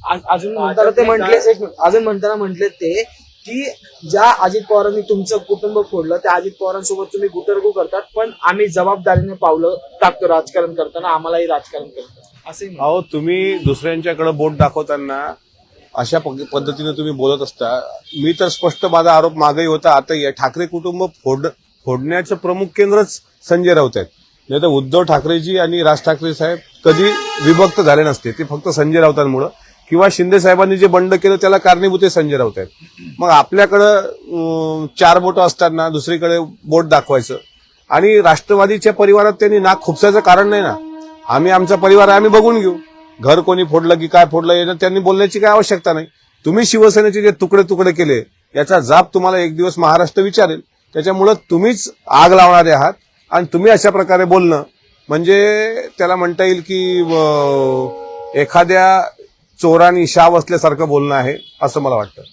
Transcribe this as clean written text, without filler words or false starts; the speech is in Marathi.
अजून म्हणताना ते म्हटले अजून म्हणताना म्हटले ते की ज्या अजित पवारांनी तुमचं कुटुंब फोडलं त्या अजित पवारांसोबत तुम्ही गुटरगू करतात, पण आम्ही जबाबदारीने पावलं टाकतो राजकारण करताना, आम्हालाही राजकारण करतो असे. अहो, तुम्ही दुसऱ्यांच्याकडे बोट दाखवताना अशा पद्धतीने तुम्ही बोलत असता. मी तर स्पष्ट माझा आरोप मागही होता, आता ठाकरे कुटुंब फोडण्याचं प्रमुख केंद्रच संजय राऊत आहेत. नाही तर उद्धव ठाकरेजी आणि राज ठाकरे साहेब कधी विभक्त झाले नसते. ते फक्त संजय राऊतांमुळे किंवा शिंदे साहेबांनी जे बंड केलं त्याला कारणीभूत संजय राऊत आहेत. मग आपल्याकडं 4 बोटं असताना दुसरीकडे बोट दाखवायचं आणि राष्ट्रवादीच्या परिवारात त्यांनी नाक खुपसायचं कारण नाही ना. आम्ही आमचा परिवार आम्ही बघून घेऊ. घर कोणी फोडलं की काय फोडलं यानं त्यांनी बोलण्याची काय आवश्यकता नाही. तुम्ही शिवसेनेचे जे तुकडे तुकडे केले याचा जाब तुम्हाला एक दिवस महाराष्ट्र विचारेल. त्याच्यामुळे तुम्हीच आग लावणारे आहात आणि तुम्ही अशा प्रकारे बोलणं म्हणजे त्याला म्हणता येईल की एखाद्या चोरांनी शाव असल्यासारखं बोलणं आहे असं मला वाटतं.